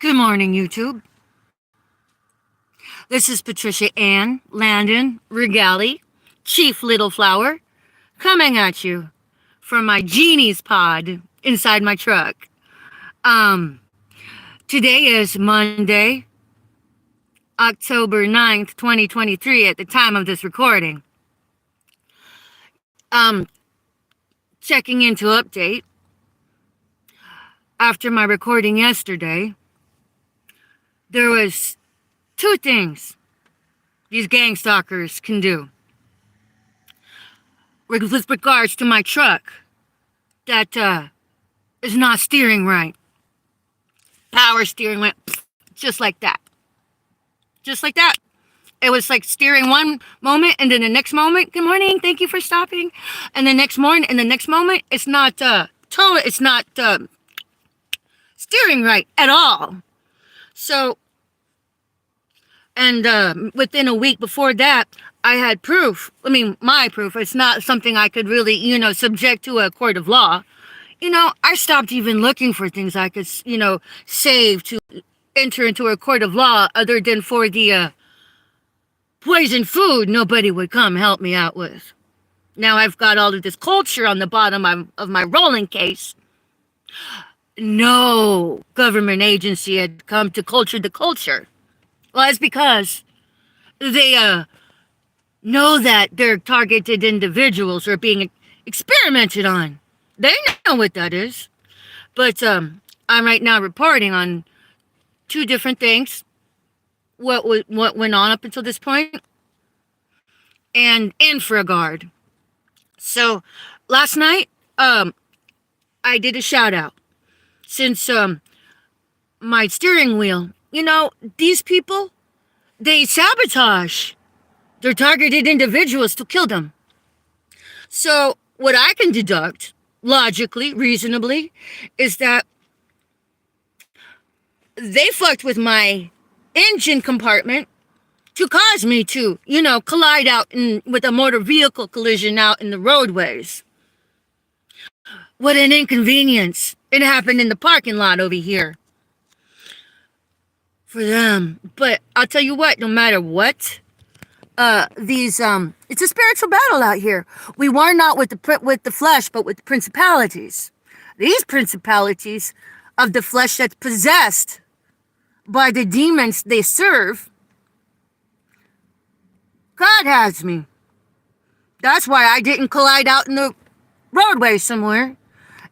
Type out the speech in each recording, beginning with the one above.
Good morning, YouTube. This is Patricia Ann Landon Regali, Chief Little Flower, coming at you from my genie's pod inside my truck. Um, Today is Monday, October 9th, 2023, at the time of this recording. Checking into update. After my recording yesterday, there was two things these gang stalkers can do with regards to my truck that is not steering right. Power steering went just like that. Just like that. It was like steering one moment and then the next moment, good morning, thank you for stopping. And the next moment, it's not steering right at all. So, and within a week before that, I had proof. I mean, my proof. It's not something I could really, subject to a court of law. I stopped even looking for things I could, save to enter into a court of law other than for the poison food nobody would come help me out with. Now I've got all of this culture on the bottom of my rolling case. No government agency had come to culture the culture. Well, it's because they know that they're targeted individuals are being experimented on. They know what that is. But I'm right now reporting on two different things. What went on up until this point, and INFRAGARD. So last night, I did a shout out. Since my steering wheel, these people, they sabotage their targeted individuals to kill them. So what I can deduct, logically, reasonably, is that they fucked with my engine compartment to cause me to, collide out with a motor vehicle collision out in the roadways. What an inconvenience. It happened in the parking lot over here. For them. But I'll tell you what, no matter what, it's a spiritual battle out here. We war not with the flesh, but with the principalities. These principalities of the flesh that's possessed by the demons they serve, God has me. That's why I didn't collide out in the roadway somewhere.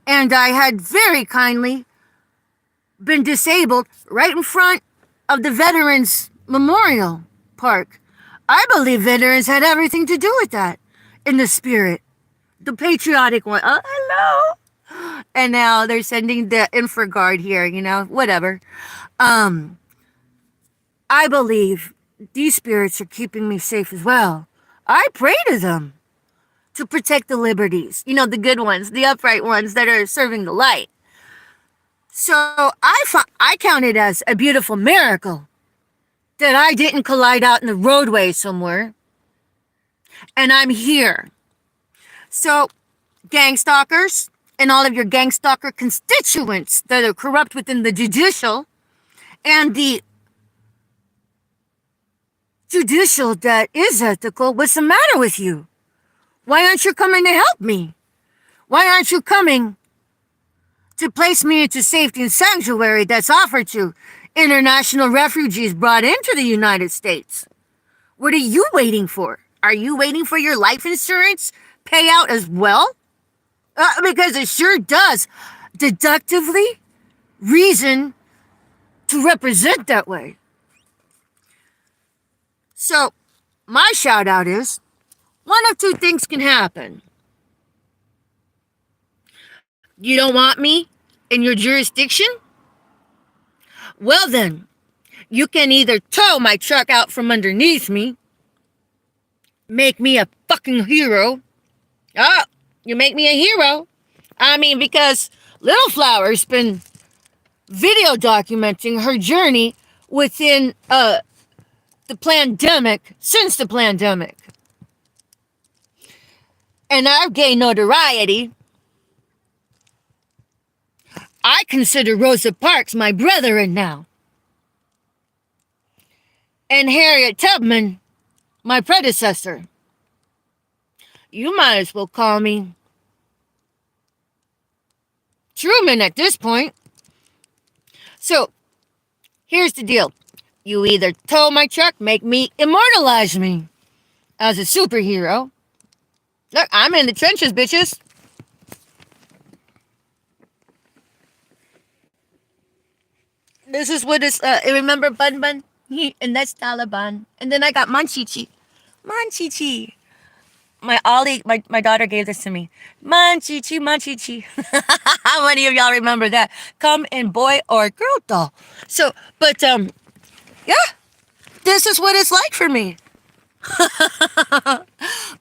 And I had very kindly been disabled right in front of the Veterans Memorial Park. I believe veterans had everything to do with that in the spirit. The patriotic one. Oh, hello. And now they're sending the INFRAGARD here, whatever. I believe these spirits are keeping me safe as well. I pray to them to protect the liberties, the good ones, the upright ones that are serving the light. So I count it as a beautiful miracle that I didn't collide out in the roadway somewhere, and I'm here. So, gang stalkers and all of your gang stalker constituents that are corrupt within the judicial and the judicial that is ethical, what's the matter with you? Why aren't you coming to help me? Why aren't you coming to place me into safety and sanctuary that's offered to international refugees brought into the United States? What are you waiting for? Are you waiting for your life insurance payout as well? Because it sure does deductively reason to represent that way. So, my shout out is, one of two things can happen. You don't want me in your jurisdiction? Well then, you can either tow my truck out from underneath me, make me a fucking hero. Oh, you make me a hero. Because Little Flower's been video documenting her journey within the pandemic, since the pandemic. And I've gained notoriety. I consider Rosa Parks my brethren now. and Harriet Tubman, my predecessor. You might as well call me Truman at this point. So, here's the deal. You either tow my truck, immortalize me as a superhero. Look, I'm in the trenches, bitches. This is what is, remember Bun Bun? And that's Taliban. And then I got Manchichi. Manchichi. My daughter gave this to me. Manchichi, Manchichi. How many of y'all remember that? Come in boy or girl doll. So, but, yeah. This is what it's like for me.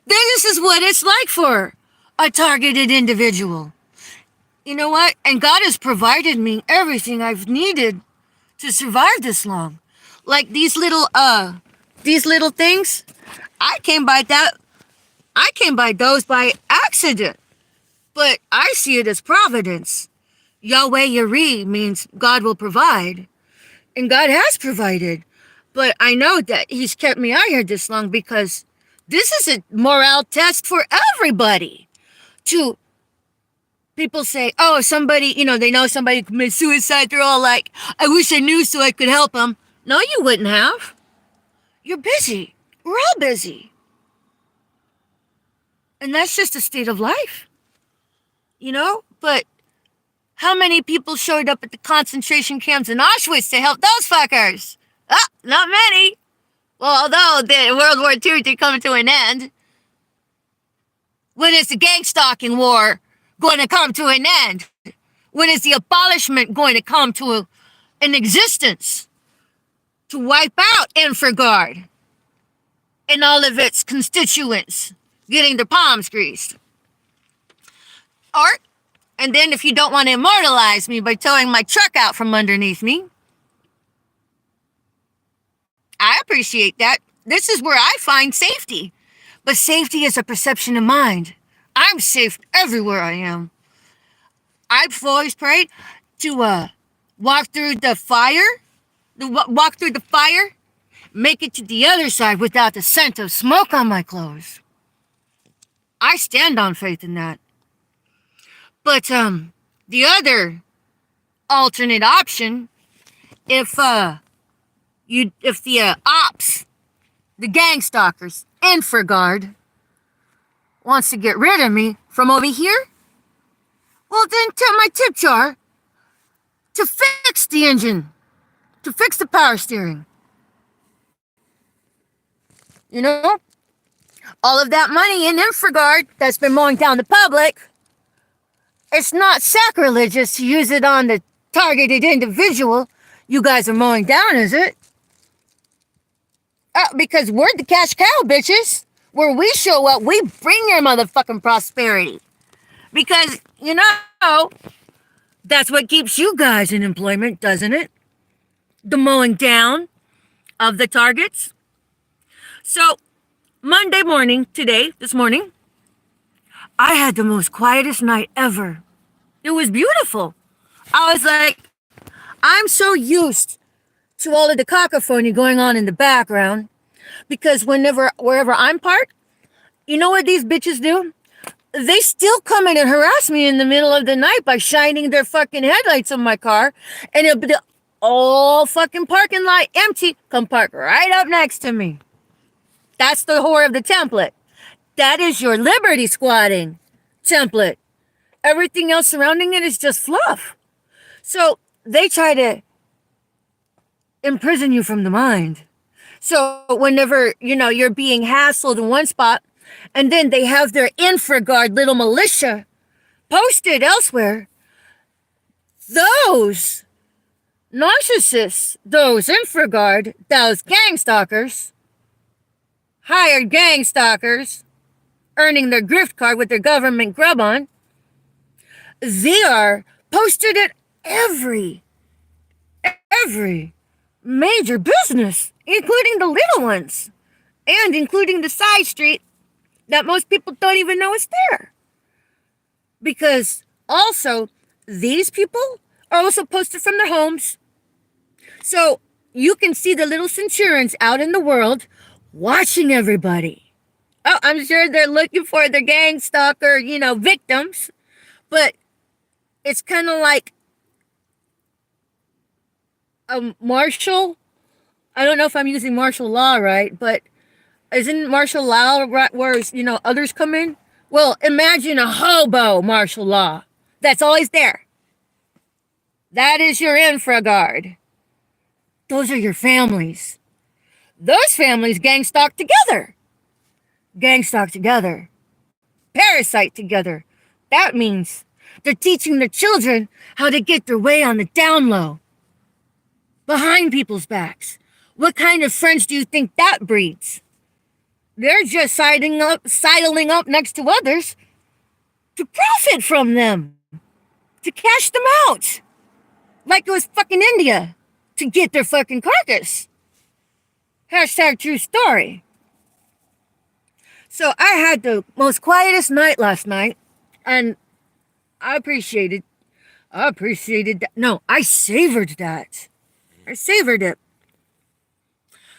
This is what it's like for a targeted individual. You know what? And God has provided me everything I've needed to survive this long. Like these little things. I came by those by accident. But I see it as providence. Yahweh Yireh means God will provide. And God has provided. But I know that He's kept me out here this long because this is a morale test for everybody. People say, oh, somebody, they know somebody committed suicide. They're all like, I wish I knew so I could help them. No, you wouldn't have. You're busy. We're all busy. And that's just a state of life. But how many people showed up at the concentration camps in Auschwitz to help those fuckers? Not many. Well, although the World War II did come to an end. When is the gang stalking war going to come to an end? When is the abolishment going to come to an existence? To wipe out INFRAGARD and all of its constituents getting their palms greased. And then if you don't want to immortalize me by towing my truck out from underneath me, I appreciate that. This is where I find safety. But safety is a perception of mind. I'm safe everywhere I am. I've always prayed to walk through the fire, make it to the other side without the scent of smoke on my clothes. I stand on faith in that. But the other alternate option, if the ops, the gang stalkers, INFRAGARD, wants to get rid of me from over here, well then tell my tip jar to fix the engine, to fix the power steering. All of that money in INFRAGARD that's been mowing down the public, it's not sacrilegious to use it on the targeted individual you guys are mowing down, is it? Because we're the cash cow, bitches. Where we show up, we bring your motherfucking prosperity. Because, that's what keeps you guys in employment, doesn't it? The mowing down of the targets. So, Monday morning, this morning, I had the most quietest night ever. It was beautiful. I was like, I'm so used to all of the cacophony going on in the background because wherever I'm parked, you know what these bitches do? They still come in and harass me in the middle of the night by shining their fucking headlights on my car, and it'll be the all fucking parking lot empty. Come park right up next to me. That's the whore of the template. That is your liberty squatting template. Everything else surrounding it is just fluff. So they try to imprison you from the mind. So whenever, you're being hassled in one spot, and then they have their INFRAGARD little militia posted elsewhere, those narcissists, those INFRAGARD, those gang stalkers, hired gang stalkers, earning their grift card with their government grub on, they are posted at every major business, including the little ones, and including the side street that most people don't even know is there. Because also, these people are also posted from their homes. So, you can see the little centurions out in the world watching everybody. Oh, I'm sure they're looking for their gang stalker, victims. But it's kind of like a martial. I don't know if I'm using martial law right, but isn't martial law right where, others come in? Well, imagine a hobo martial law that's always there. That is your INFRAGARD. Those are your families. Those families gang stalk together. Gang stalk together. Parasite together. That means they're teaching their children how to get their way on the down low. Behind people's backs. What kind of friends do you think that breeds? They're just sidling up next to others to profit from them. To cash them out. Like it was fucking India. To get their fucking carcass. Hashtag true story. So I had the most quietest night last night. And I appreciated that. No, I savored that. I savored it.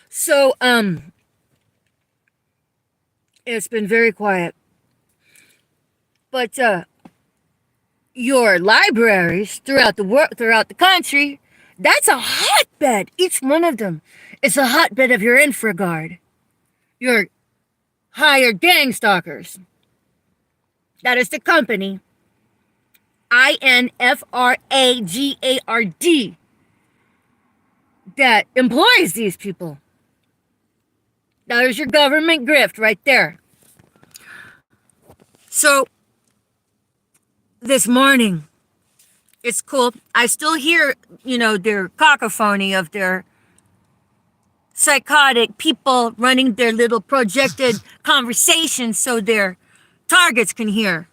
So, it's been very quiet. But, your libraries throughout the country, that's a hotbed. Each one of them is a hotbed of your INFRAGARD. Your hired gang stalkers. That is the company. INFRAGARD. That employs these people. That is your government grift right there. So, this morning, it's cool. I still hear, their cacophony of their psychotic people running their little projected conversations so their targets can hear.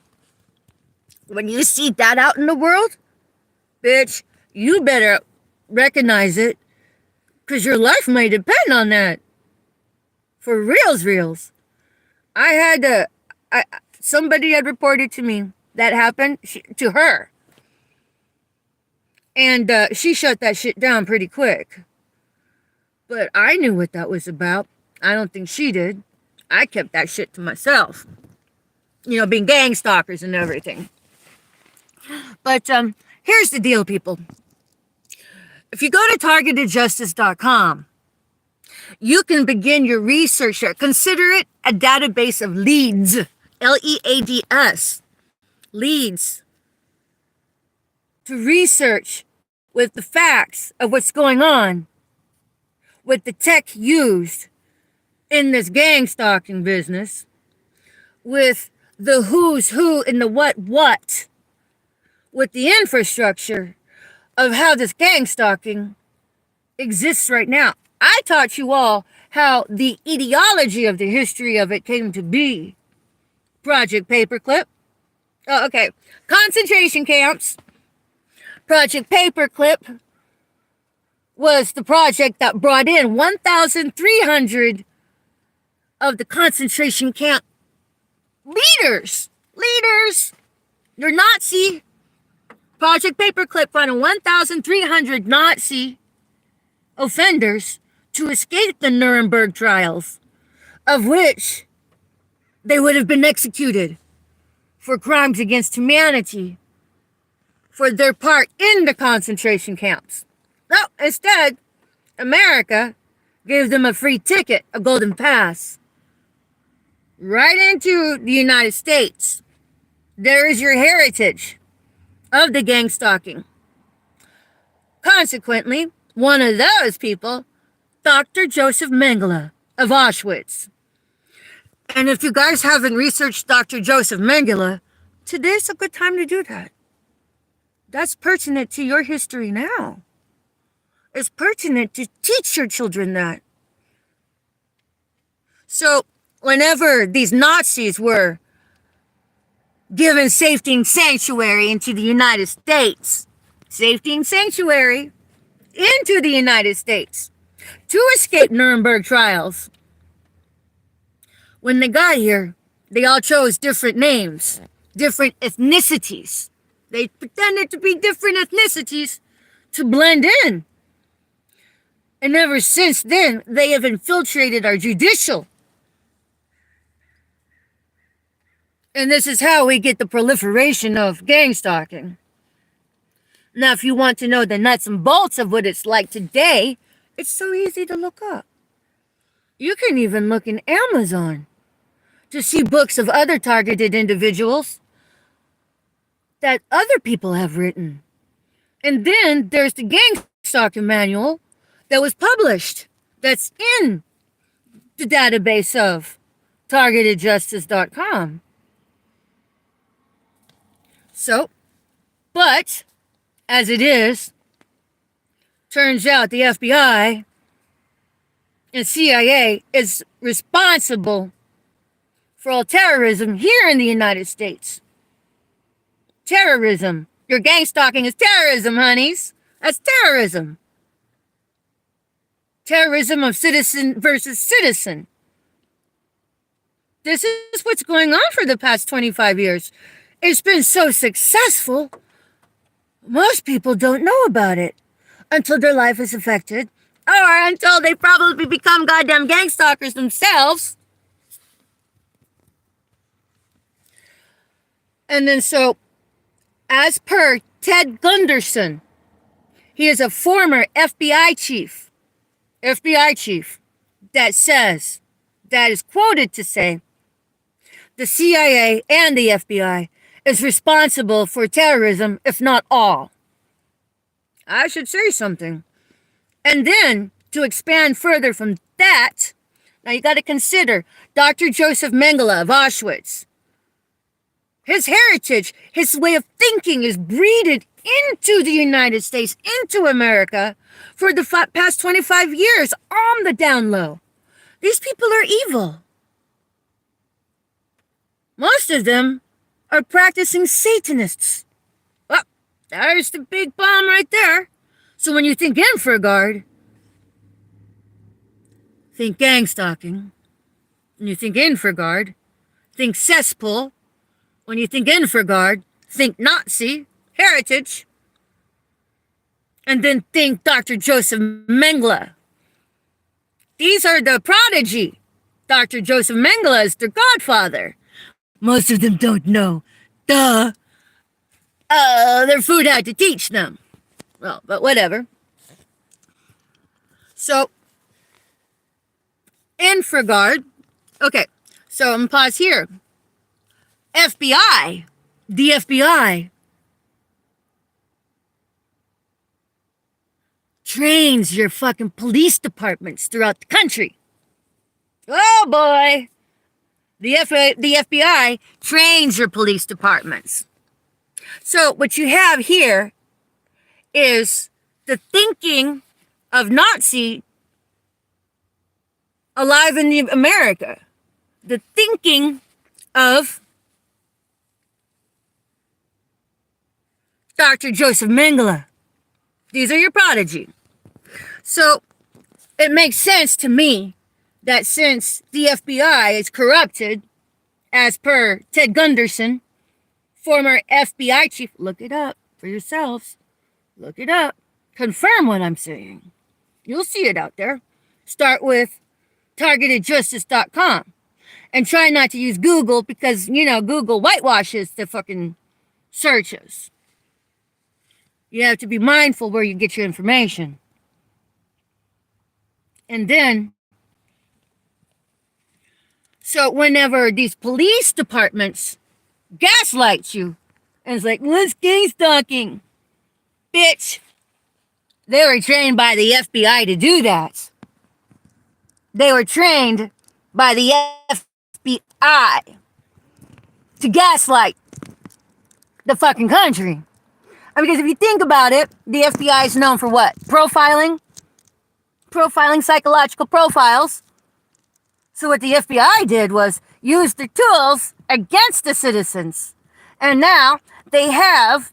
When you see that out in the world, bitch, you better recognize it, because your life may depend on that. For reals. Somebody had reported to me that happened to her. And she shut that shit down pretty quick. But I knew what that was about. I don't think she did. I kept that shit to myself. Being gang stalkers and everything. But here's the deal, people. If you go to targetedjustice.com, you can begin your research there. Consider it a database of leads. Leads. Leads. To research with the facts of what's going on with the tech used in this gang stalking business, with the who's who and the what, with the infrastructure of how this gang stalking exists right now. I taught you all how the etiology of the history of it came to be. Project Paperclip. Oh, okay. Concentration camps. Project Paperclip was the project that brought in 1,300 of the concentration camp leaders. They're Nazi. Project Paperclip brought in 1,300 Nazi offenders to escape the Nuremberg trials, of which they would have been executed for crimes against humanity for their part in the concentration camps. No, instead, America gave them a free ticket, a golden pass, right into the United States. There is your heritage of the gang stalking. Consequently, one of those people, Dr. Joseph Mengele of Auschwitz. And if you guys haven't researched Dr. Joseph Mengele, today's a good time to do that. That's pertinent to your history now. It's pertinent to teach your children that. So, whenever these Nazis were given safety and sanctuary into the United States, safety and sanctuary into the United States to escape Nuremberg trials, when they got here, they all chose different names, different ethnicities. They pretended to be different ethnicities to blend in. And ever since then, they have infiltrated our judicial. And this is how we get the proliferation of gang stalking. Now, if you want to know the nuts and bolts of what it's like today, it's so easy to look up. You can even look in Amazon to see books of other targeted individuals that other people have written. And then there's the Gang Stalking Manual that was published, that's in the database of targetedjustice.com. So, but, as it is, turns out the FBI and CIA is responsible for all terrorism here in the United States. Terrorism. Your gang stalking is terrorism, honeys. That's terrorism. Terrorism of citizen versus citizen. This is what's going on for the past 25 years. It's been so successful, most people don't know about it until their life is affected, or until they probably become goddamn gang stalkers themselves. And then so, as per Ted Gunderson, he is a former FBI chief, that says, that is quoted to say, the CIA and the FBI is responsible for terrorism, if not all. I should say something. And then, to expand further from that, now you got to consider Dr. Joseph Mengele of Auschwitz. His heritage, his way of thinking is breeded into the United States, into America, for the past 25 years on the down low. These people are evil. Most of them are practicing Satanists. Well, there's the big bomb right there. So when you think INFRAGARD, think gang stalking. When you think INFRAGARD, think cesspool. When you think INFRAGARD, think Nazi, heritage. And then think Dr. Joseph Mengele. These are the prodigy. Dr. Joseph Mengele is their godfather. Most of them don't know. Duh. Their food had to teach them. Well, but whatever. So, INFRAGARD. Okay, so I'm going to pause here. FBI. The FBI trains your fucking police departments throughout the country. Oh boy. The FBI trains your police departments. So what you have here is the thinking of Nazi alive in America. The thinking of Dr. Joseph Mengele. These are your prodigy. So it makes sense to me that since the FBI is corrupted, as per Ted Gunderson, former FBI chief, look it up for yourselves. Look it up. Confirm what I'm saying. You'll see it out there. Start with targetedjustice.com. And try not to use Google because, you know, Google whitewashes the fucking searches. You have to be mindful where you get your information. And then, so whenever these police departments gaslight you, and it's like, what's gang stalking? Bitch, they were trained by the FBI to do that. They were trained by the FBI to gaslight the fucking country. Because if you think about it, the FBI is known for what? Profiling? Profiling psychological profiles. So what the FBI did was use their tools against the citizens. And now they have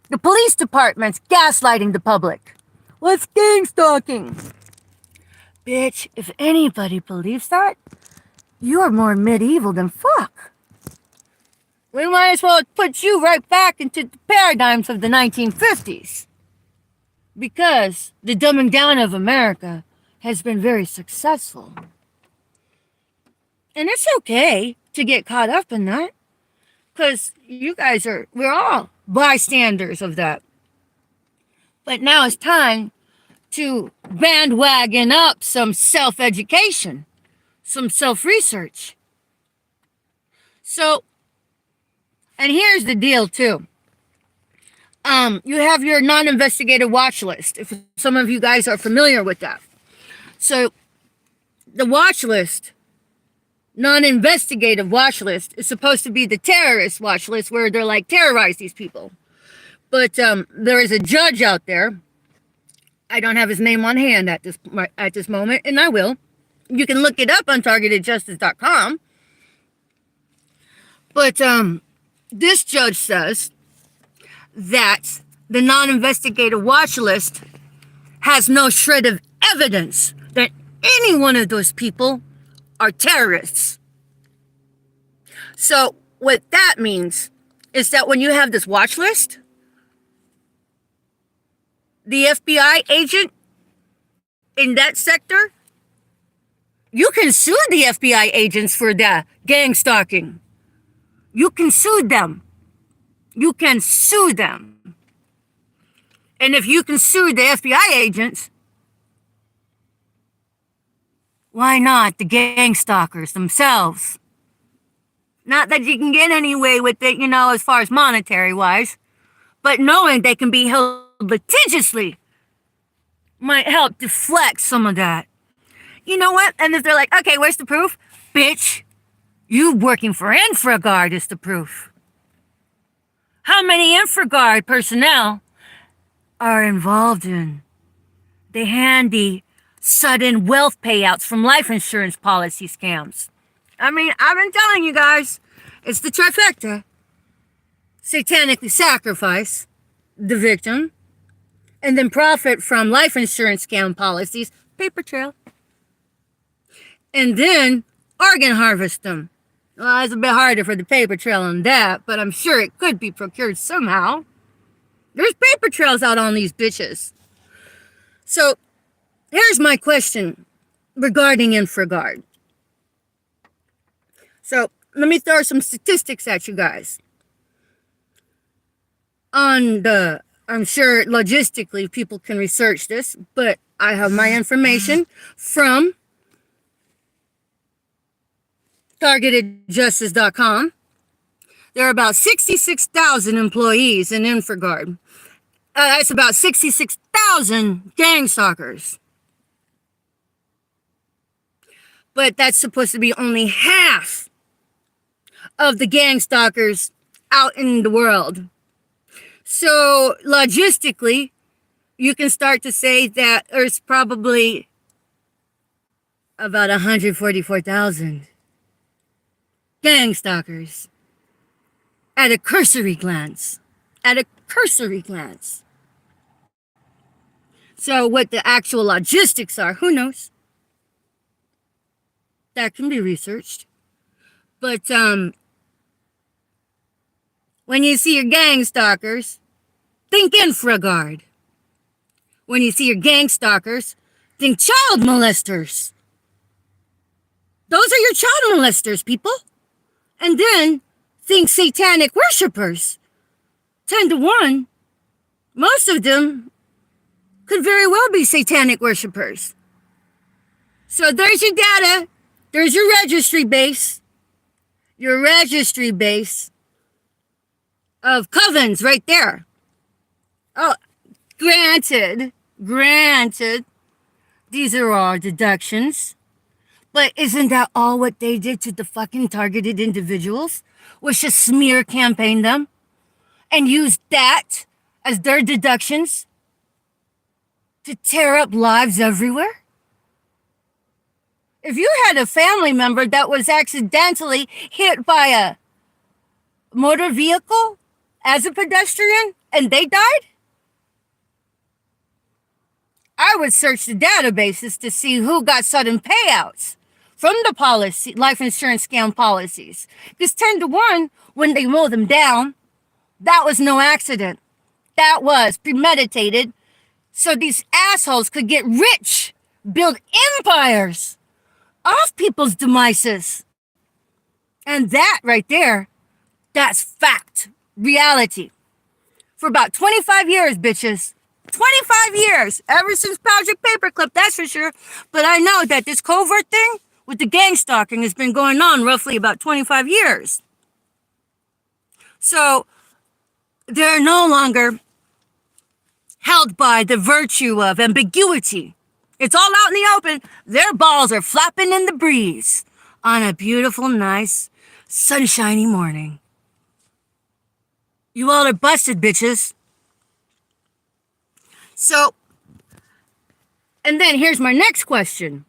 the police departments gaslighting the public. What's gang stalking? Bitch, if anybody believes that, you're more medieval than fuck. We might as well put you right back into the paradigms of the 1950s. Because the dumbing down of America has been very successful. And it's okay to get caught up in that, because we're all bystanders of that. But now it's time to bandwagon up some self-education, some self-research. So, and here's the deal too. You have your non-investigative watch list, if some of you guys are familiar with that. So, the watch list, non-investigative watch list, is supposed to be the terrorist watch list, where they're like, terrorize these people. But there is a judge out there. I don't have his name on hand at this moment, and I will. You can look it up on targetedjustice.com. But this judge says that the non-investigative watch list has no shred of evidence that any one of those people are terrorists. So what that means is that when you have this watch list, the FBI agent in that sector, you can sue the FBI agents for the gang stalking. You can sue them. You can sue them. And if you can sue the FBI agents, why not the gang stalkers themselves? Not that you can get any way with it, as far as monetary wise, but knowing they can be held litigiously might help deflect some of that. You know what? And if they're like, okay, where's the proof? Bitch, you working for INFRAGARD is the proof. How many INFRAGARD personnel are involved in the handy, sudden wealth payouts from life insurance policy scams? I mean, I've been telling you guys, it's the trifecta. Satanically sacrifice the victim, and then profit from life insurance scam policies, paper trail, and then organ harvest them. Well, it's a bit harder for the paper trail on that, but I'm sure it could be procured somehow. There's paper trails out on these bitches. So, here's my question regarding INFRAGARD. So, let me throw some statistics at you guys. I'm sure logistically people can research this, but I have my information from targetedjustice.com. There are about 66,000 employees in INFRAGARD. That's about 66,000 gang stalkers. But that's supposed to be only half of the gang stalkers out in the world. So logistically, you can start to say that there's probably about 144,000 gang stalkers at a cursory glance. At a cursory glance. So what the actual logistics are, who knows? That can be researched. But when you see your gang stalkers, think INFRAGARD. When you see your gang stalkers, think child molesters. Those are your child molesters, people. And then think satanic worshipers. 10 to 1, most of them could very well be satanic worshipers. So there's your data. There's your registry base. Your registry base of COVENS right there. Oh, granted, these are all deductions. But isn't that all what they did to the fucking targeted individuals? Was just smear campaign them and use that as their deductions to tear up lives everywhere? If you had a family member that was accidentally hit by a motor vehicle as a pedestrian and they died, I would search the databases to see who got sudden payouts from the policy, life insurance scam policies. Because 10 to 1, when they mow them down, that was no accident. That was premeditated so these assholes could get rich build empires off people's demises. And that right there, that's fact, reality. For about 25 years, bitches. 25 years, ever since Project Paperclip, that's for sure. But I know that this covert thing with the gang stalking has been going on roughly about 25 years. So they're no longer held by the virtue of ambiguity. It's all out in the open. Their balls are flapping in the breeze on a beautiful, nice, sunshiny morning. You all are busted, bitches. So, and then here's my next question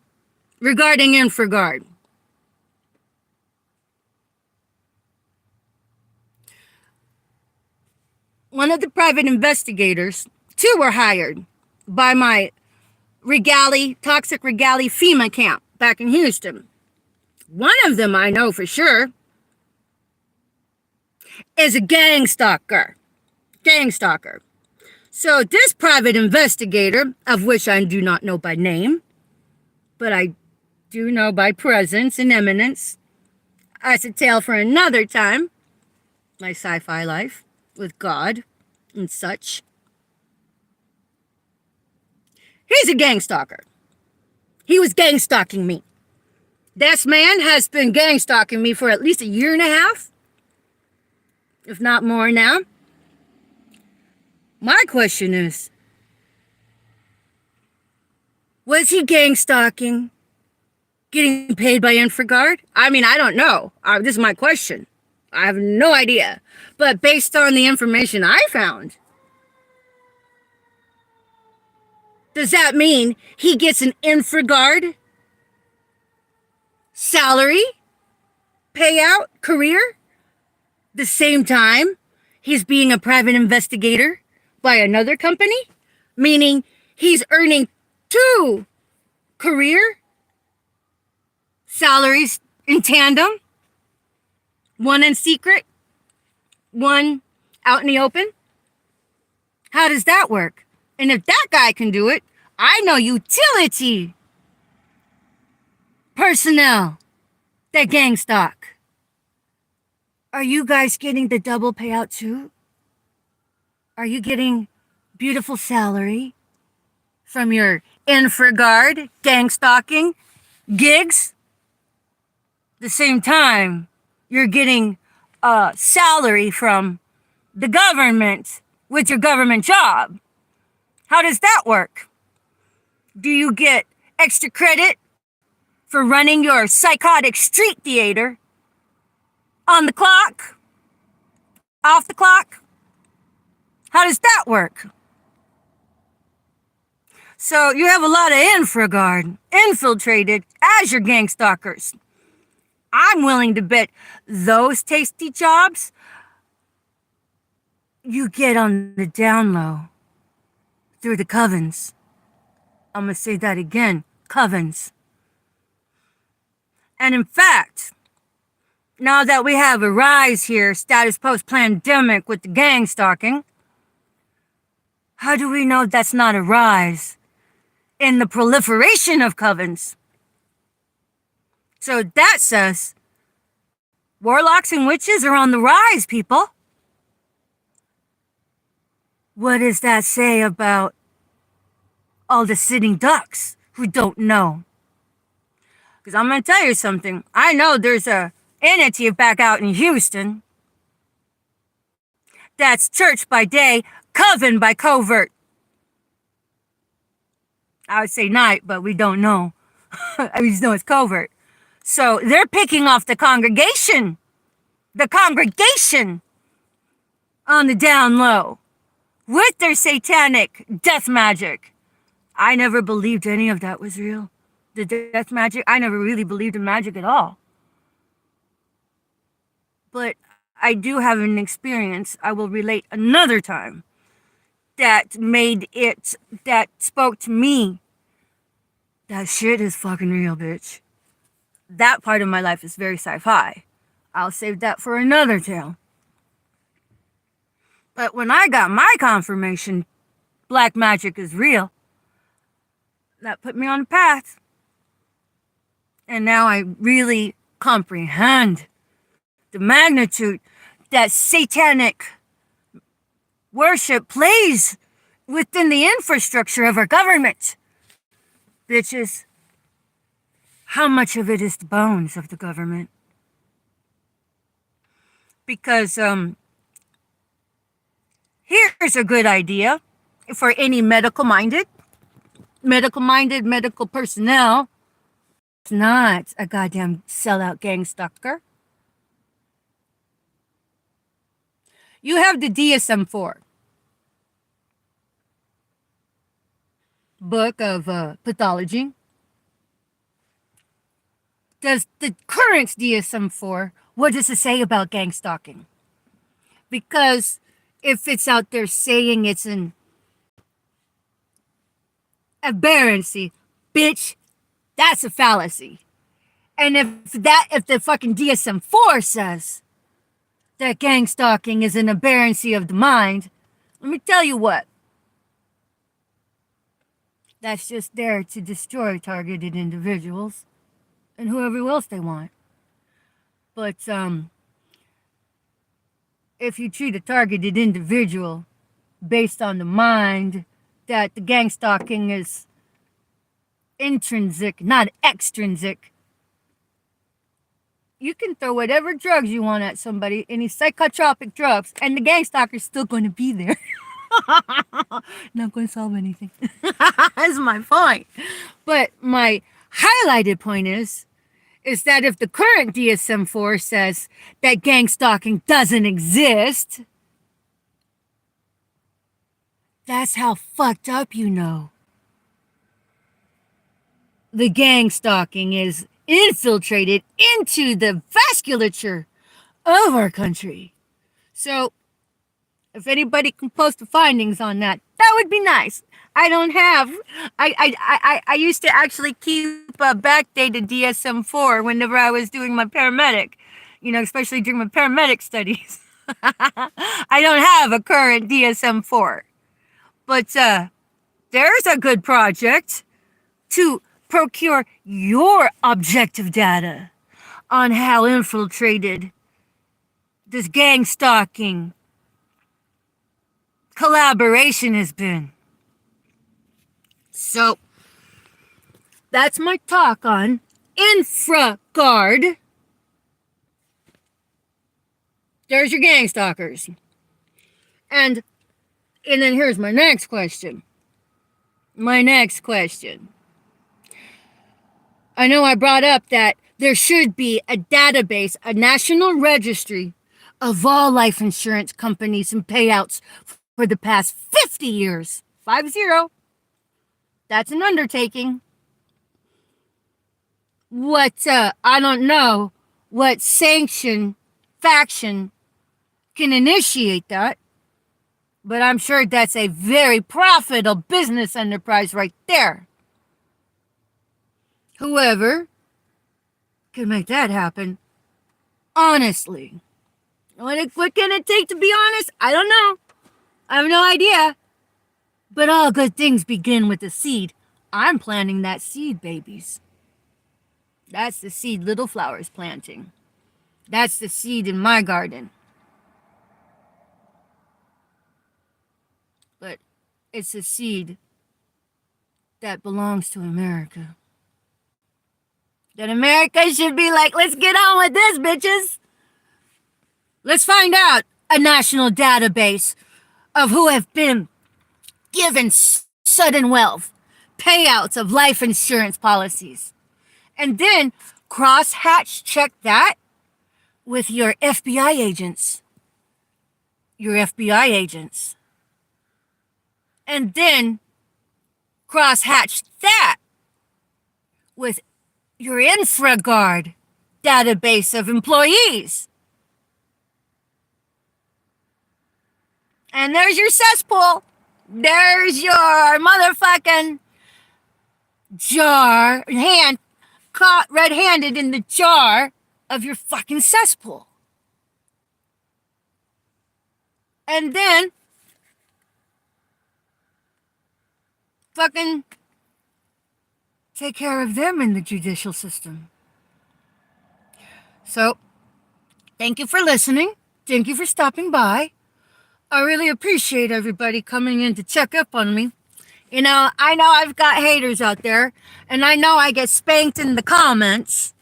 regarding INFRAGARD. One of the private investigators, two were hired by my toxic regalia FEMA camp back in Houston. One of them I know for sure is a gang stalker. Gang stalker. So this private investigator, of which I do not know by name, but I do know by presence and eminence, that's a tale for another time, my sci-fi life with God and such. He's a gang stalker. He was gang stalking me. This man has been gang stalking me for at least a year and a half, if not more now. My question is, was he gang stalking, getting paid by INFRAGARD? I mean, I don't know. This is my question. I have no idea. But based on the information I found, does that mean he gets an INFRAGARD salary, payout, career, the same time he's being a private investigator by another company? Meaning he's earning two career salaries in tandem, one in secret, one out in the open? How does that work? And if that guy can do it, I know utility personnel that gang stalk. Are you guys getting the double payout too? Are you getting beautiful salary from your INFRAGARD gang stalking gigs? The same time, you're getting a salary from the government with your government job. How does that work? Do you get extra credit for running your psychotic street theater on the clock? Off the clock? How does that work? So you have a lot of INFRAGARD infiltrated as your gang stalkers. I'm willing to bet those tasty jobs you get on the down low through the COVENS. I'm going to say that again, COVENS. And in fact, now that we have a rise here, status post-pandemic with the gang stalking, how do we know that's not a rise in the proliferation of COVENS? So that says warlocks and witches are on the rise, people. What does that say about all the sitting ducks who don't know? Because I'm going to tell you something. I know there's a entity back out in Houston that's church by day, coven by covert. I would say night, but we don't know. We just know it's covert. So they're picking off the congregation on the down low with their satanic death magic. I never believed any of that was real. The death magic, I never really believed in magic at all. But I do have an experience I will relate another time that spoke to me. That shit is fucking real, bitch. That part of my life is very sci-fi. I'll save that for another tale. But when I got my confirmation black magic is real, That put me on a path. And now I really comprehend the magnitude that satanic worship plays within the infrastructure of our government. Bitches, how much of it is the bones of the government? Because here's a good idea for any medical-minded medical personnel. It's not a goddamn sellout gang stalker. You have the DSM-4 book of pathology. Does the current DSM-4, what does it say about gang stalking? Because if it's out there saying it's an aberrancy, bitch, that's a fallacy. And if the fucking DSM-4 says that gang stalking is an aberrancy of the mind, let me tell you what. That's just there to destroy targeted individuals and whoever else they want. But if you treat a targeted individual based on the mind that the gang stalking is intrinsic, not extrinsic, you can throw whatever drugs you want at somebody, any psychotropic drugs, and the gang stalker's still going to be there. Not going to solve anything. That's my point. But my highlighted point is that if the current DSM-4 says that gang stalking doesn't exist, that's how fucked up you know. The gang stalking is infiltrated into the vasculature of our country. So, if anybody can post the findings on that, that would be nice. I don't have. I used to actually keep a backdated DSM-4 whenever I was doing my paramedic, especially during my paramedic studies. I don't have a current DSM-4. But there's a good project to procure your objective data on how infiltrated this gang stalking collaboration has been. So, that's my talk on INFRAGARD. There's your gang stalkers. And then here's my next question. I know I brought up that there should be a database, a national registry of all life insurance companies and payouts for the past 50 years. 50. That's an undertaking. I don't know what faction can initiate that, but I'm sure that's a very profitable business enterprise right there. Whoever can make that happen, honestly. What can it take to be honest? I don't know. I have no idea. But all good things begin with a seed. I'm planting that seed, babies. That's the seed Little Flower's planting. That's the seed in my garden. But it's a seed that belongs to America. That America should be like, let's get on with this, bitches. Let's find out a national database of who have been given sudden wealth, payouts of life insurance policies. And then cross-hatch check that with your FBI agents. And then cross-hatch that with your INFRAGARD database of employees. And there's your cesspool. There's your motherfucking jar, caught red-handed in the jar of your fucking cesspool. And then fucking take care of them in the judicial system. So, thank you for listening. Thank you for stopping by. I really appreciate everybody coming in to check up on me. You know I've got haters out there, and I know I get spanked in the comments.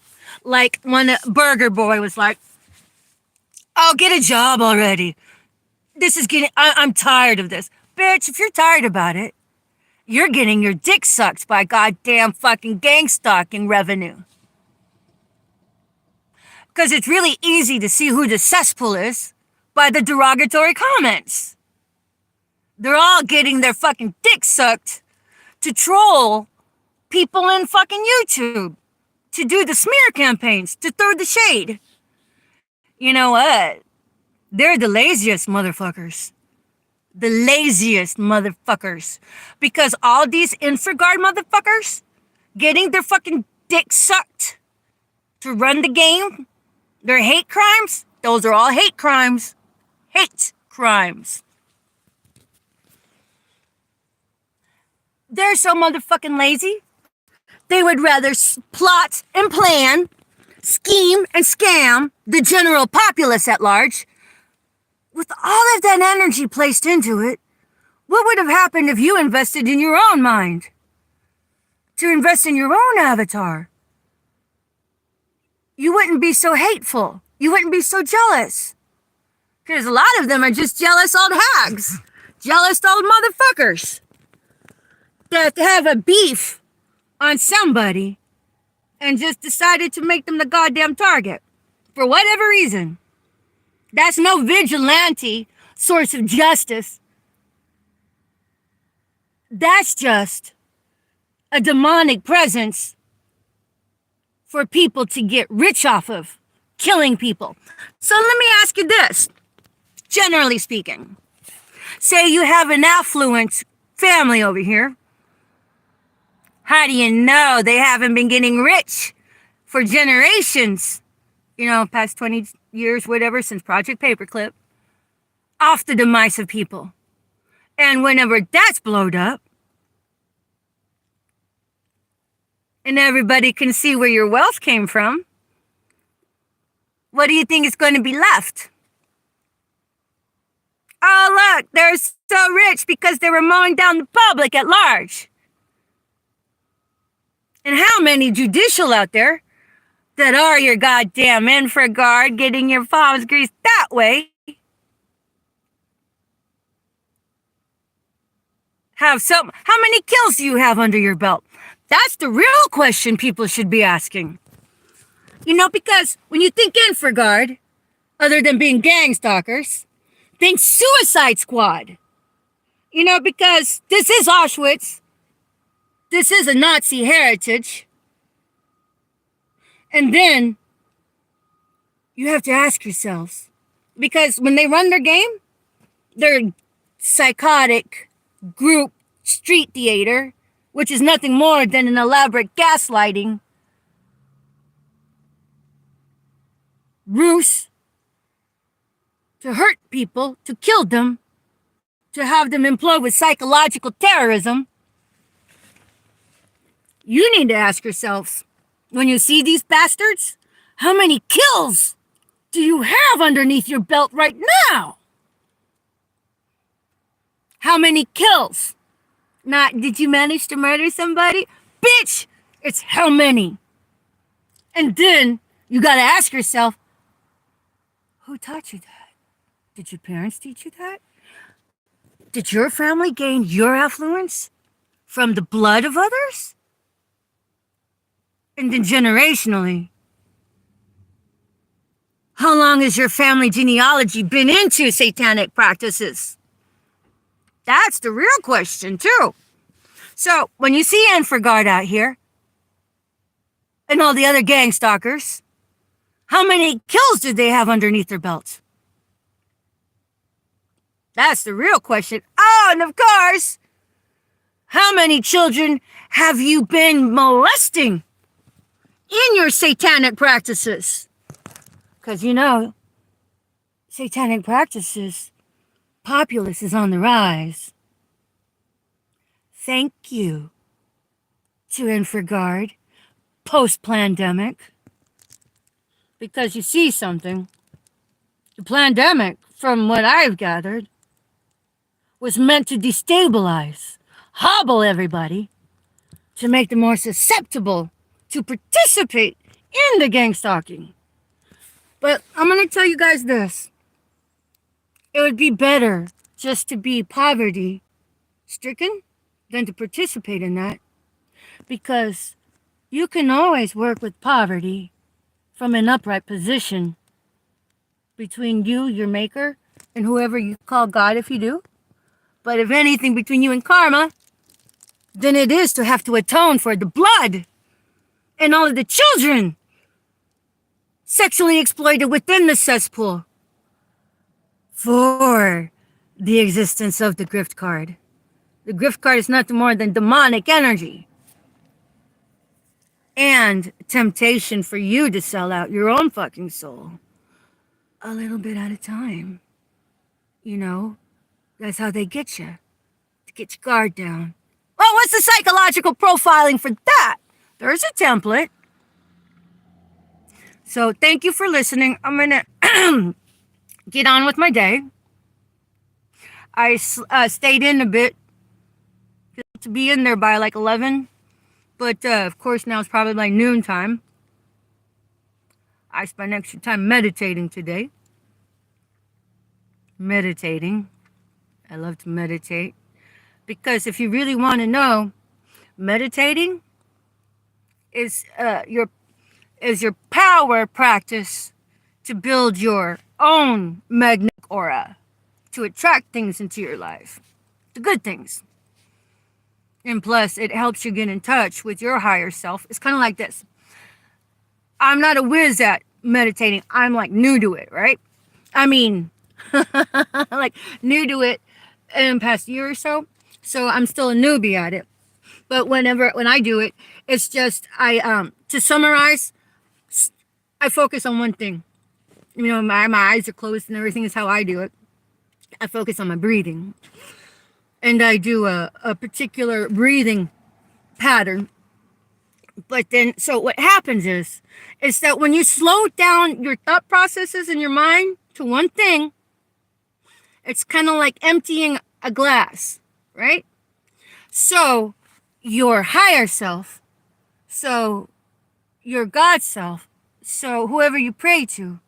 Like when Burger Boy was like, "Oh, get a job already. I'm tired of this." Bitch, if you're tired about it, you're getting your dick sucked by goddamn fucking gang stalking revenue. Because it's really easy to see who the cesspool is by the derogatory comments. They're all getting their fucking dick sucked to troll people in fucking YouTube, to do the smear campaigns, to throw the shade. You know what? They're the laziest motherfuckers. The laziest motherfuckers. Because all these INFRAGARD motherfuckers getting their fucking dick sucked to run the game, their hate crimes, those are all hate crimes. Hate crimes. They're so motherfucking lazy. They would rather plot and plan, scheme and scam the general populace at large. With all of that energy placed into it, what would have happened if you invested in your own mind? To invest in your own avatar? You wouldn't be so hateful. You wouldn't be so jealous. Because a lot of them are just jealous old hags. Jealous old motherfuckers. That have a beef on somebody and just decided to make them the goddamn target. For whatever reason. That's no vigilante source of justice. That's just a demonic presence for people to get rich off of, killing people. So let me ask you this, generally speaking. Say you have an affluent family over here. How do you know they haven't been getting rich for generations? You know, past 20 years, whatever, since Project Paperclip, off the demise of people. And whenever that's blowed up, and everybody can see where your wealth came from, what do you think is going to be left? Oh, look, they're so rich because they were mowing down the public at large. And how many judicial out there that are your goddamn INFRAGARD getting your palms greased that way how many kills do you have under your belt? That's the real question people should be asking. You know, because when you think INFRAGARD, other than being gang stalkers, think Suicide Squad. You know, because this is Auschwitz. This is a Nazi heritage. And then you have to ask yourselves, because when they run their game, they're psychotic group street theater, which is nothing more than an elaborate gaslighting ruse to hurt people, to kill them, to have them implode with psychological terrorism. You need to ask yourselves, when you see these bastards, how many kills do you have underneath your belt right now? How many kills? Not, did you manage to murder somebody? Bitch, it's how many? And then you gotta ask yourself, who taught you that? Did your parents teach you that? Did your family gain your affluence from the blood of others? And then generationally, how long has your family genealogy been into satanic practices? That's the real question, too. So, when you see INFRAGARD out here, and all the other gang stalkers, how many kills did they have underneath their belts? That's the real question. Oh, and of course, how many children have you been molesting in your satanic practices? Because, you know, satanic practices, populace is on the rise. Thank you to INFRAGARD post-pandemic because you see something. The pandemic, from what I've gathered, was meant to destabilize, hobble everybody, to make them more susceptible to participate in the gang stalking. But I'm going to tell you guys this. It would be better just to be poverty stricken than to participate in that, because you can always work with poverty from an upright position between you, your maker, and whoever you call God if you do. But if anything between you and karma, then it is to have to atone for the blood and all of the children sexually exploited within the cesspool for the existence of the grift card. The grift card is nothing more than demonic energy and temptation for you to sell out your own fucking soul a little bit at a time. You know, that's how they get you, to get your guard down. Well, what's the psychological profiling for that? There's a template. So thank you for listening. I'm going to get on with my day. I stayed in a bit to be in there by like 11. But of course now it's probably like noon time. I spent extra time meditating today. Meditating. I love to meditate. Because if you really want to know, meditating is your power practice to build your own magnetic aura, to attract things into your life, the good things. And plus, it helps you get in touch with your higher self. It's kind of like this. I'm not a whiz at meditating. I'm like new to it, right? I mean, like new to it in the past year or so. So I'm still a newbie at it. But when I do it, it's just, to summarize, I focus on one thing. You know, my eyes are closed and everything is how I do it. I focus on my breathing. And I do a particular breathing pattern. But then, so what happens is that when you slow down your thought processes in your mind to one thing, it's kind of like emptying a glass, right? So your higher self, so your God self, so whoever you pray to,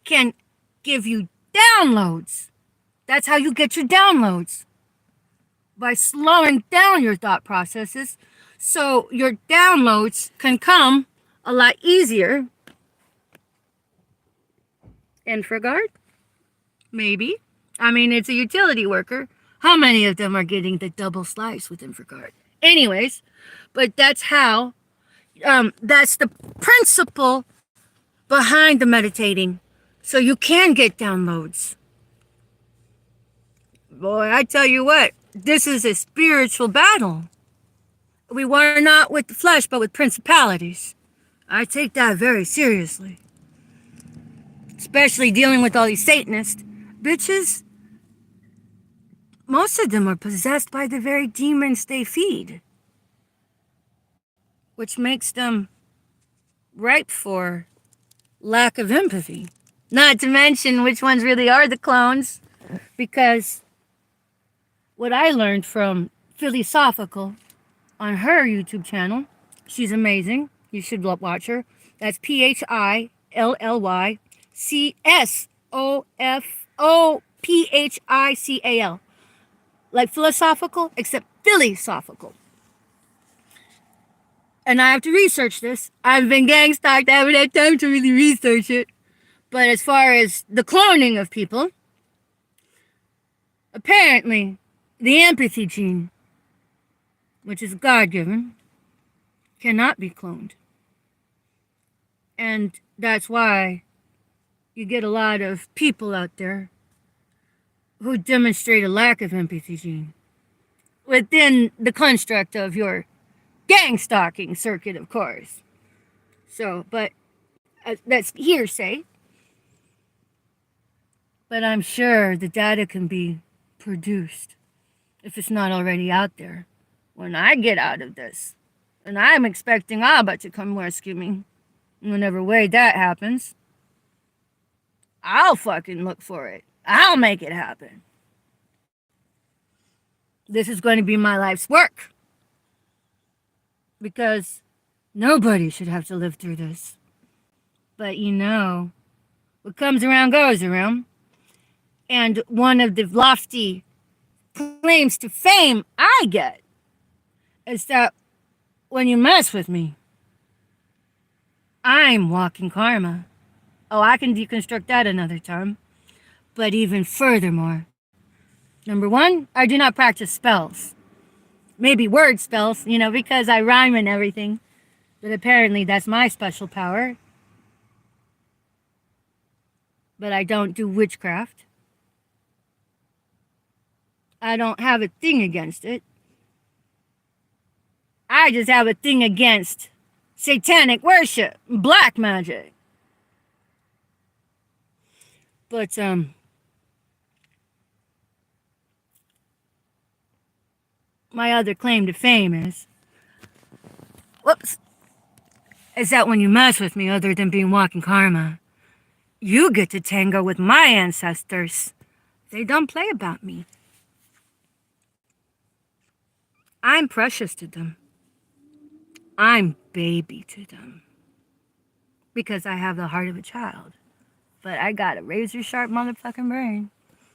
can give you downloads. That's how you get your downloads. By slowing down your thought processes, so your downloads can come a lot easier. INFRAGARD? Maybe. I mean, it's a utility worker. How many of them are getting the double slice with INFRAGARD? Anyways, but that's how, that's the principle behind the meditating. So you can get downloads. Boy, I tell you what, this is a spiritual battle. We war not with the flesh, but with principalities. I take that very seriously. Especially dealing with all these Satanists. Bitches, most of them are possessed by the very demons they feed. Which makes them ripe for lack of empathy. Not to mention which ones really are the clones. Because what I learned from Philosophical on her YouTube channel, she's amazing. You should watch her. That's PhillyCSOFOPHICAL. Like philosophical, except philosophical. And I have to research this. I've been gang stalked. I haven't had time to really research it. But as far as the cloning of people, apparently the empathy gene, which is God-given, cannot be cloned. And that's why you get a lot of people out there who demonstrate a lack of empathy gene within the construct of your gang stalking circuit, of course. So, but that's hearsay. But I'm sure the data can be produced if it's not already out there when I get out of this. And I'm expecting Abba to come rescue me. Whenever way that happens, I'll fucking look for it. I'll make it happen. This is going to be my life's work. Because nobody should have to live through this. But you know, what comes around goes around. And one of the lofty claims to fame I get is that when you mess with me, I'm walking karma. Oh, I can deconstruct that another time. But even furthermore, number one, I do not practice spells. Maybe word spells, you know, because I rhyme and everything. But apparently that's my special power. But I don't do witchcraft. I don't have a thing against it. I just have a thing against satanic worship, black magic. But, my other claim to fame is that when you mess with me, other than being walking karma, you get to tango with my ancestors. They don't play about me. I'm precious to them. I'm baby to them. Because I have the heart of a child. But I got a razor sharp motherfucking brain.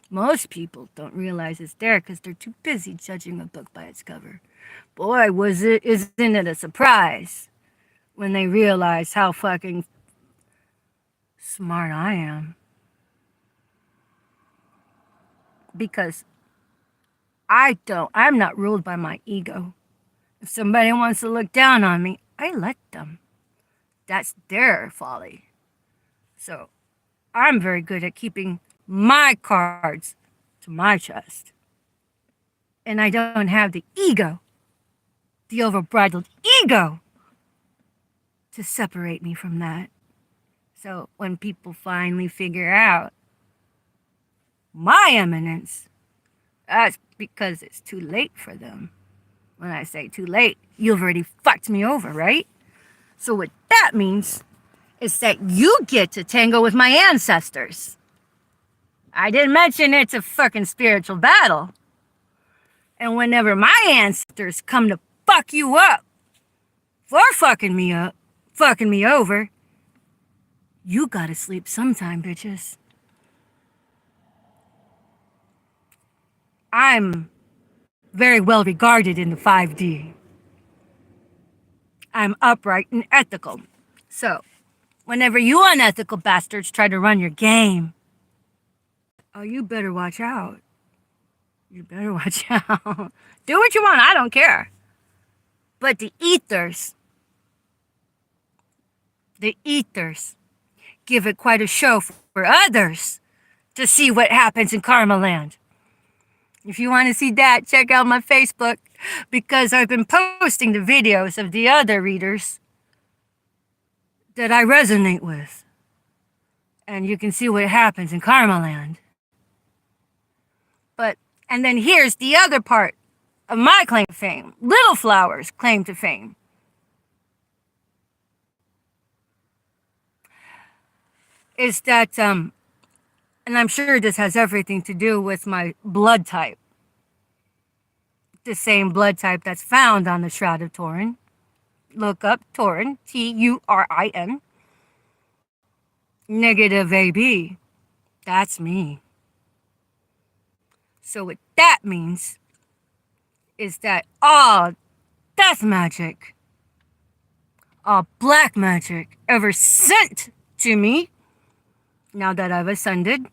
Most people don't realize it's there because they're too busy judging a book by its cover. Boy, isn't it a surprise when they realize how fucking smart I am. Because I'm not ruled by my ego. If somebody wants to look down on me, I let them. That's their folly. So, I'm very good at keeping my cards to my chest. And I don't have the ego, the overbridled ego, to separate me from that. So when people finally figure out my eminence, that's because it's too late for them. When I say too late, you've already fucked me over, right? So what that means is that you get to tango with my ancestors. I didn't mention it's a fucking spiritual battle. And whenever my ancestors come to fuck you up for fucking me over, you gotta sleep sometime, bitches. I'm very well regarded in the 5D. I'm upright and ethical. So, whenever you unethical bastards try to run your game, oh, you better watch out. You better watch out. Do what you want, I don't care. But the ethers give it quite a show for others to see what happens in Karma Land. If you want to see that, check out my Facebook, because I've been posting the videos of the other readers that I resonate with. And you can see what happens in Karma Land. And then here's the other part of my claim to fame. Little Flower's claim to fame. Is that, and I'm sure this has everything to do with my blood type. The same blood type that's found on the Shroud of Turin. Look up Turin, Turin. Negative AB. That's me. So what that means is that all death magic, all black magic ever sent to me, now that I've ascended,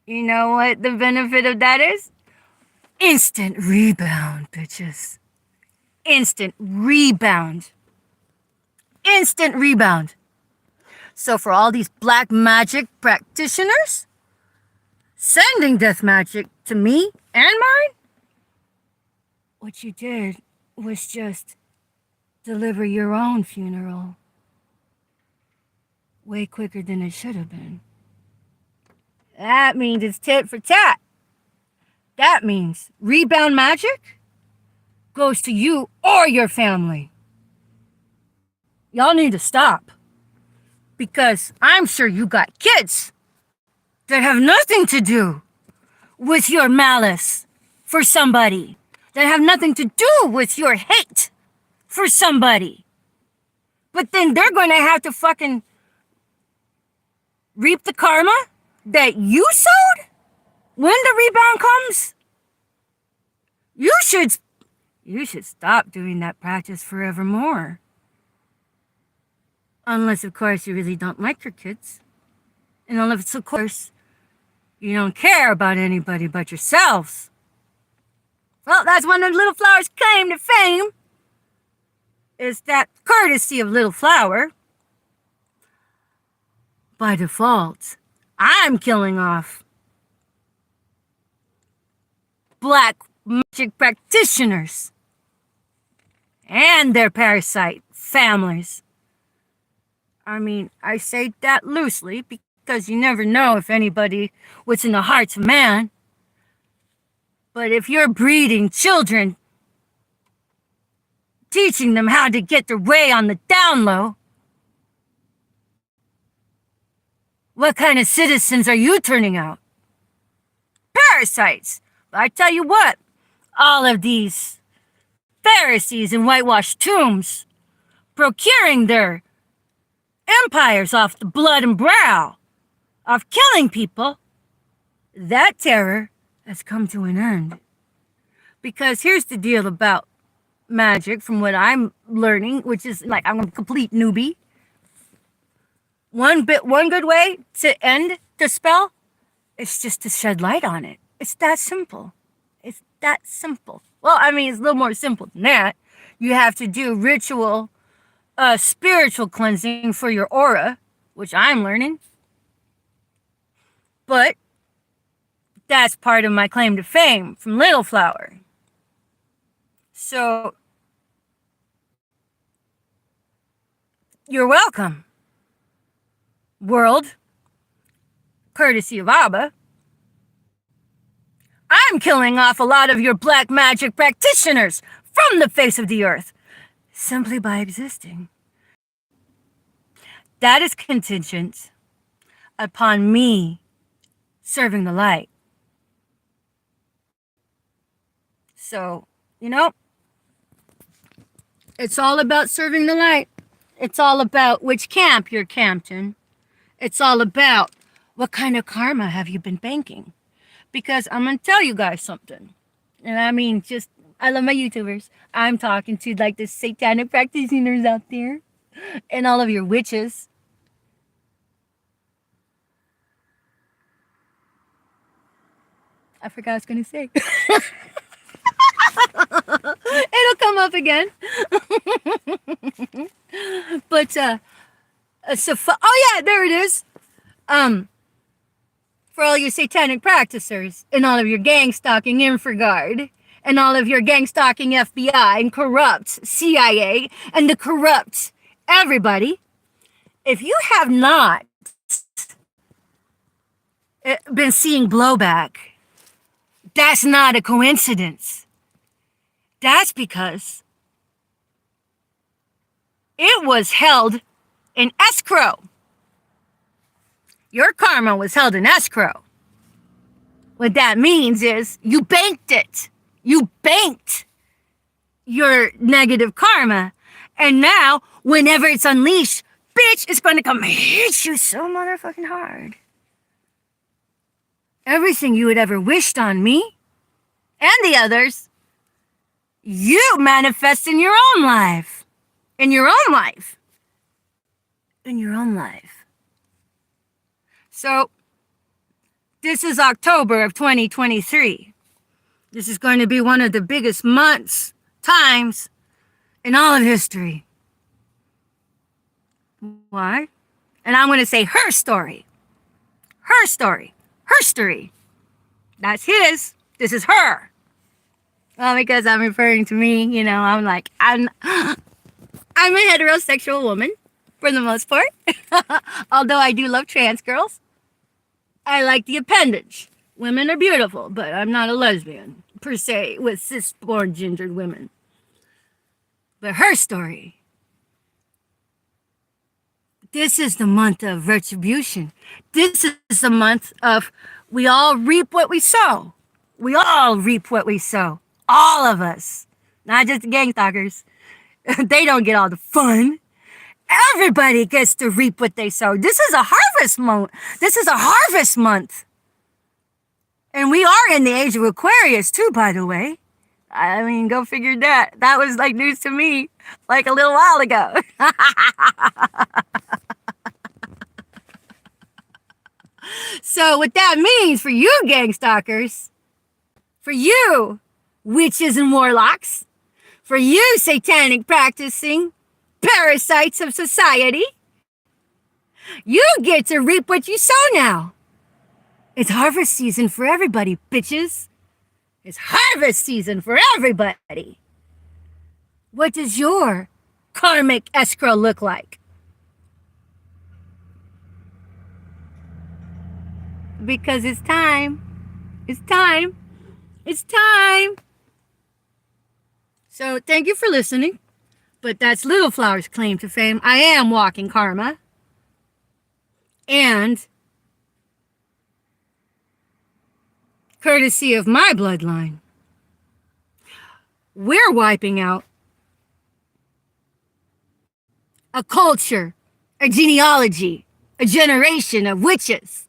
you know what the benefit of that is? Instant rebound, bitches. Instant rebound. Instant rebound. So for all these black magic practitioners sending death magic to me and mine, what you did was just deliver your own funeral way quicker than it should have been. That means it's tit for tat. That means rebound magic goes to you or your family. Y'all need to stop. Because I'm sure you got kids that have nothing to do with your malice for somebody, that have nothing to do with your hate for somebody. But then they're going to have to fucking reap the karma that you sowed when the rebound comes. You should stop doing that practice forevermore. Unless, of course, you really don't like your kids. And unless, of course, you don't care about anybody but yourselves. Well, that's one of Little Flower's claim to fame. Is that courtesy of Little Flower, by default, I'm killing off black magic practitioners and their parasite families. I mean, I say that loosely because you never know if anybody what's in the hearts of man. But if you're breeding children, teaching them how to get their way on the down low, what kind of citizens are you turning out? Parasites. But I tell you what, all of these Pharisees in whitewashed tombs procuring their empires off the blood and brow of killing people, that terror has come to an end. Because here's the deal about magic, from what I'm learning, which is like I'm a complete newbie. One good way to end the spell is just to shed light on it. It's that simple. It's that simple. Well, I mean, it's a little more simple than that. You have to do ritual spiritual cleansing for your aura, which I'm learning. But that's part of my claim to fame from Little Flower. So, you're welcome, world, courtesy of Abba. I'm killing off a lot of your black magic practitioners from the face of the earth, simply by existing. That is contingent upon me serving the light. So, you know, it's all about serving the light. It's all about which camp you're camped in. It's all about what kind of karma have you been banking. Because I'm going to tell you guys something. And I mean, I love my YouTubers. I'm talking to like the satanic practitioners out there. And all of your witches. I forgot what I was going to say. It'll come up again. But, oh yeah, there it is. For all you satanic practicers and all of your gang stalking INFRAGARD and all of your gang stalking FBI and corrupt CIA and the corrupt everybody, if you have not been seeing blowback, that's not a coincidence. That's because it was held in escrow. Your karma was held in escrow. What that means is you banked it. You banked your negative karma. And now, whenever it's unleashed, bitch, it's going to come hit you so motherfucking hard. Everything you had ever wished on me and the others, you manifest in your own life. In your own life. In your own life. So, this is October of 2023. This is going to be one of the biggest times in all of history. Why? And I'm going to say her story. Her story. Her story. That's his. This is her. Well, because I'm referring to me, you know, I'm a heterosexual woman for the most part. Although I do love trans girls. I like the appendage. Women are beautiful, but I'm not a lesbian, per se, with cis-born gendered women. But her story, this is the month of retribution. This is the month of we all reap what we sow. We all reap what we sow. All of us. Not just the gang stalkers. They don't get all the fun. Everybody gets to reap what they sow. This is a harvest month. This is a harvest month. And we are in the age of Aquarius too, by the way. I mean, go figure that. That was like news to me like a little while ago. So what that means for you gang stalkers, for you witches and warlocks, for you satanic practicing parasites of society, you get to reap what you sow now. It's harvest season for everybody, bitches. It's harvest season for everybody. What does your karmic escrow look like? Because it's time. It's time. It's time. So thank you for listening. But that's Little Flower's claim to fame. I am walking karma. And courtesy of my bloodline, we're wiping out a culture, a genealogy, a generation of witches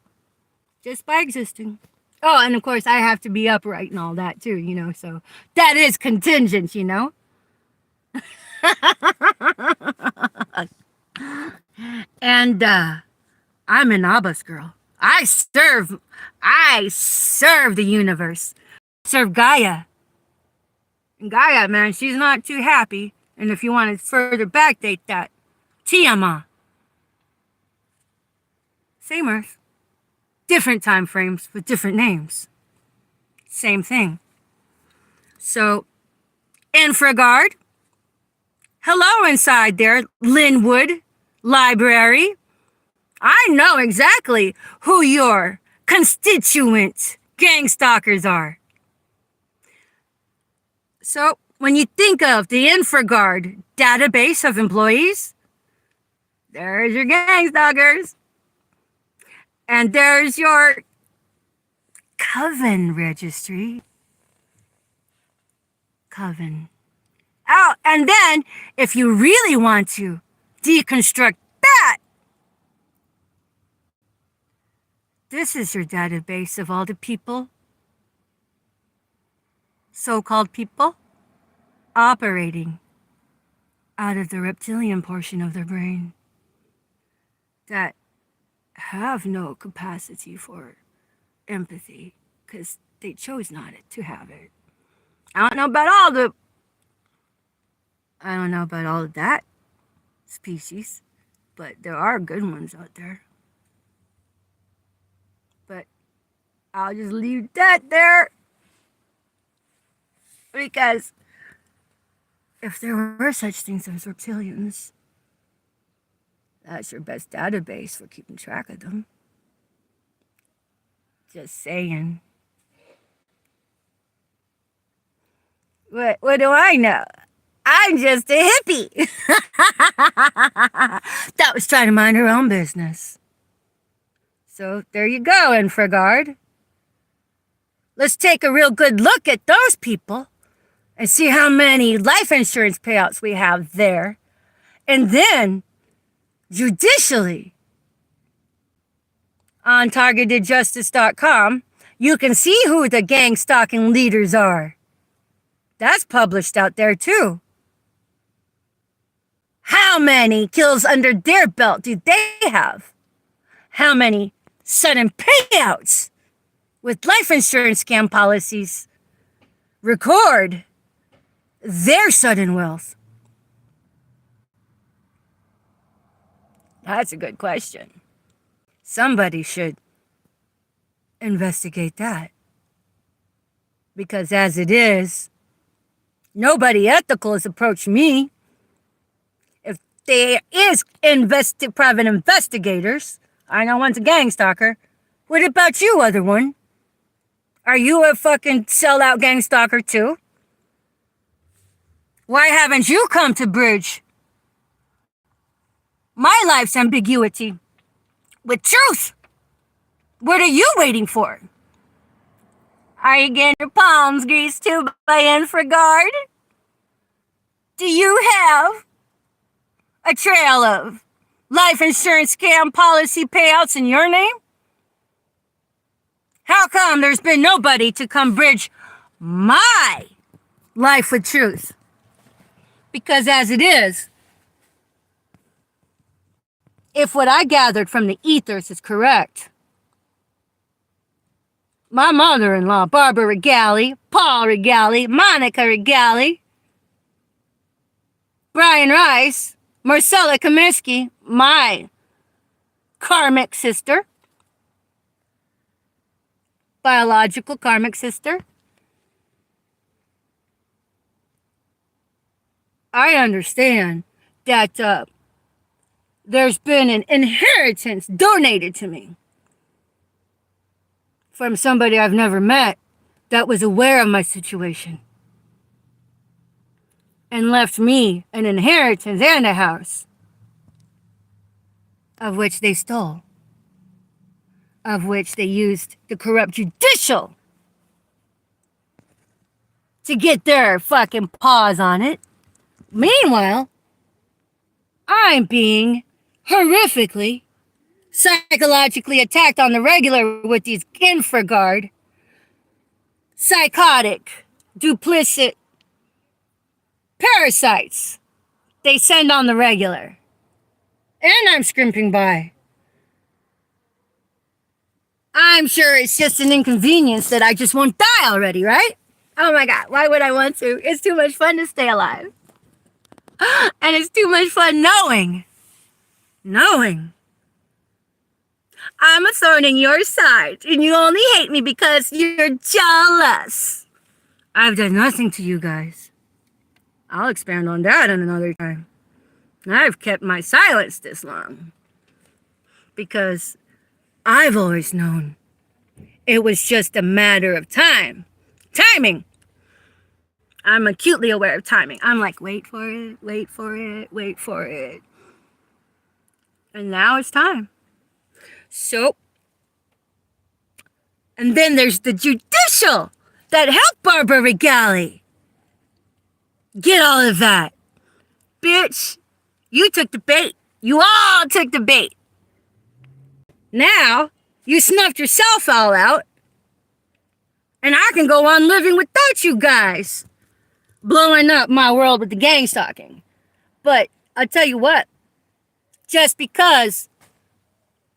just by existing. Oh, and of course I have to be upright and all that too, you know, so that is contingent, you know. And I'm an Abbas girl. I serve the universe. I serve Gaia. And Gaia, man, she's not too happy. And if you want to further backdate that, Tiamat. Same Earth. Different time frames with different names. Same thing. So, INFRAGARD. Hello inside there, Linwood Library. I know exactly who your constituent gang stalkers are. So, when you think of the INFRAGARD database of employees, there's your gang stalkers. And there's your Coven registry. Coven. Oh, and then, if you really want to deconstruct that, this is your database of all the people, so-called people, operating out of the reptilian portion of their brain that have no capacity for empathy because they chose not to have it. I don't know about all of that species, but there are good ones out there. But I'll just leave that there because if there were such things as reptilians, that's your best database for keeping track of them. Just saying. What do I know? I'm just a hippie. That was trying to mind her own business. So there you go, INFRAGARD. Let's take a real good look at those people and see how many life insurance payouts we have there. And then, judicially, on targetedjustice.com, you can see who the gang stalking leaders are. That's published out there too. How many kills under their belt do they have? How many sudden payouts with life insurance scam policies record their sudden wealth? That's a good question. Somebody should investigate that. Because as it is, nobody ethical has approached me. If there is private investigators, I know one's a gang stalker. What about you, other one? Are you a fucking sellout gang stalker too? Why haven't you come to bridge my life's ambiguity with truth? What are you waiting for? Are you getting your palms greased too by INFRAGARD? Do you have a trail of life insurance scam policy payouts in your name? How come there's been nobody to come bridge my life with truth? Because as it is, if what I gathered from the ethers is correct, my mother-in-law, Barbara Regali, Paul Regali, Monica Regali, Brian Rice, Marcella Kaminsky, my karmic sister, biological karmic sister, I understand that there's been an inheritance donated to me from somebody I've never met that was aware of my situation and left me an inheritance and a house, of which they stole, of which they used the corrupt judicial to get their fucking paws on it. Meanwhile, I'm being horrifically, psychologically attacked on the regular with these INFRAGARD, psychotic, duplicit parasites they send on the regular. And I'm scrimping by. I'm sure it's just an inconvenience that I just won't die already, right? Oh my God, why would I want to? It's too much fun to stay alive. And it's too much fun knowing I'm a thorn in your side and you only hate me because you're jealous. I've done nothing to you guys. I'll expand on that another time. I've kept my silence this long because I've always known it was just a matter of time. Timing. I'm acutely aware of timing. I'm like, wait for it, wait for it, wait for it. And now it's time. So, and then there's the judicial that helped Barbara Regali get all of that. Bitch, you took the bait. You all took the bait. Now, you snuffed yourself all out, and I can go on living without you guys blowing up my world with the gang stalking. But I'll tell you what, just because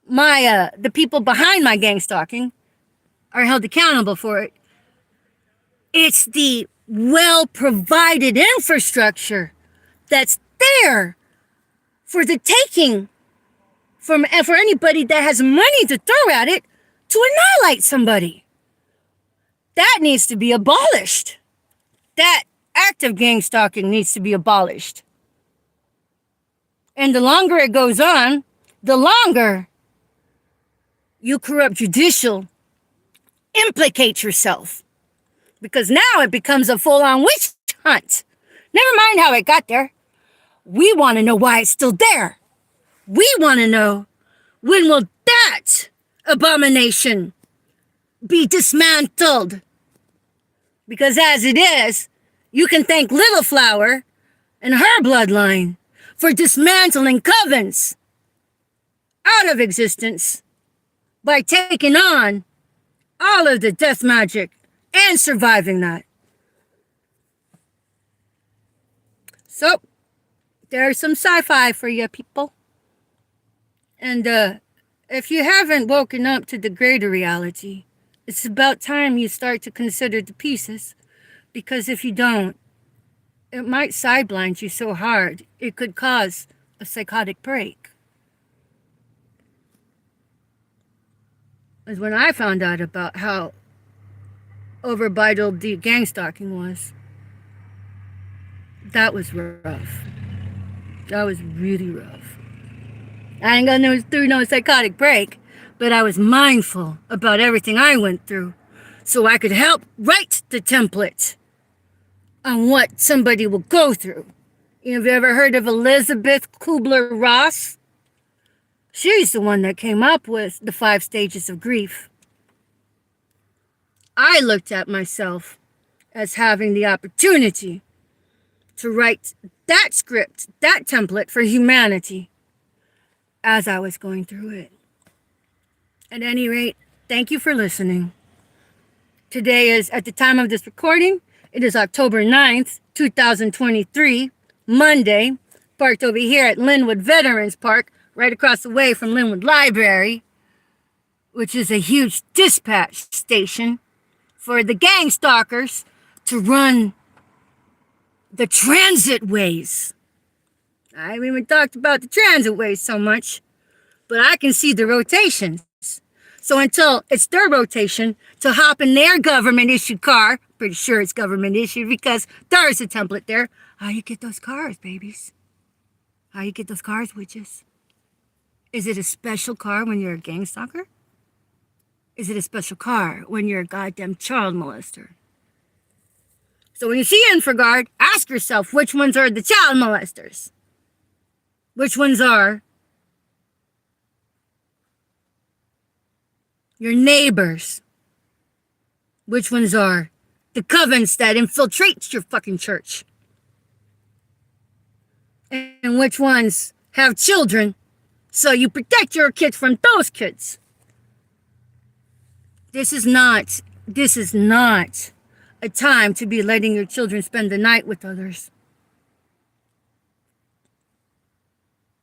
the people behind my gang stalking are held accountable for it, it's the well-provided infrastructure that's there for the taking for anybody that has money to throw at it to annihilate somebody. That needs to be abolished. That act of gang stalking needs to be abolished. And the longer it goes on, the longer you corrupt judicial implicate yourself. Because now it becomes a full-on witch hunt. Never mind how it got there. We want to know why it's still there. We want to know, when will that abomination be dismantled? Because as it is, you can thank Little Flower and her bloodline for dismantling COVENS out of existence by taking on all of the death magic and surviving that. So, there's some sci-fi for you people. And if you haven't woken up to the greater reality, it's about time you start to consider the pieces. Because if you don't, it might sideblind you so hard, it could cause a psychotic break. As when I found out about how overvital the gang stalking was, that was rough. That was really rough. I ain't gonna through no psychotic break, but I was mindful about everything I went through so I could help write the template on what somebody will go through. Have you ever heard of Elizabeth Kubler-Ross? She's the one that came up with the 5 stages of grief. I looked at myself as having the opportunity to write that script, that template for humanity as I was going through it. At any rate, thank you for listening. Today is, at the time of this recording, it is October 9th, 2023, Monday, parked over here at Linwood Veterans Park, right across the way from Linwood Library, which is a huge dispatch station for the gang stalkers to run the transit ways. I haven't even talked about the transit ways so much, but I can see the rotations. So until it's their rotation to hop in their government-issued car, pretty sure it's government-issued because there's a template there. How you get those cars, babies? How you get those cars, witches? Is it a special car when you're a gang stalker? Is it a special car when you're a goddamn child molester? So when you see INFRAGARD, ask yourself which ones are the child molesters. Which ones are your neighbors? Which ones are the COVENS that infiltrates your fucking church? And which ones have children so you protect your kids from those kids? This is not a time to be letting your children spend the night with others.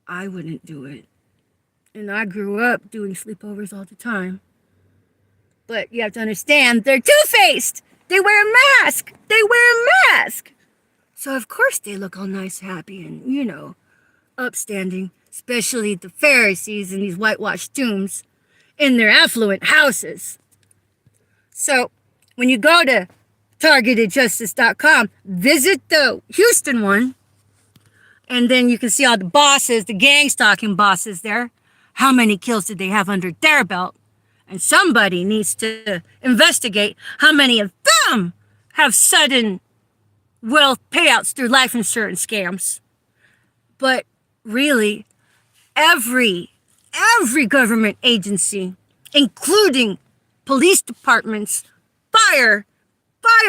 I wouldn't do it. And I grew up doing sleepovers all the time. But you have to understand, they're two-faced. They wear a mask. So of course they look all nice, happy, and, upstanding. Especially the Pharisees in these whitewashed tombs in their affluent houses. So when you go to targetedjustice.com, visit the Houston one, and then you can see all the bosses, the gang stalking bosses there. How many kills did they have under their belt? And somebody needs to investigate how many of them have sudden wealth payouts through life insurance scams. But really, every government agency, including police departments, fire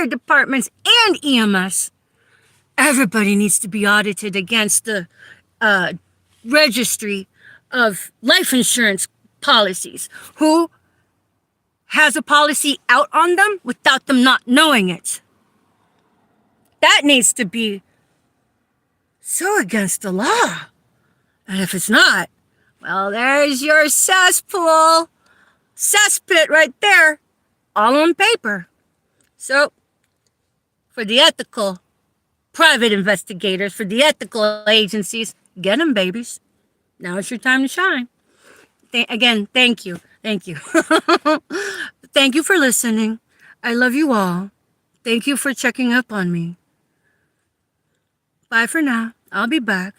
departments, and EMS, everybody needs to be audited against the registry of life insurance policies. Who has a policy out on them without them not knowing it? That needs to be so against the law. And if it's not, well, there's your cesspool, cesspit right there, all on paper. So, for the ethical private investigators, for the ethical agencies, get them, babies. Now it's your time to shine. Again, thank you. Thank you. Thank you for listening. I love you all. Thank you for checking up on me. Bye for now. I'll be back.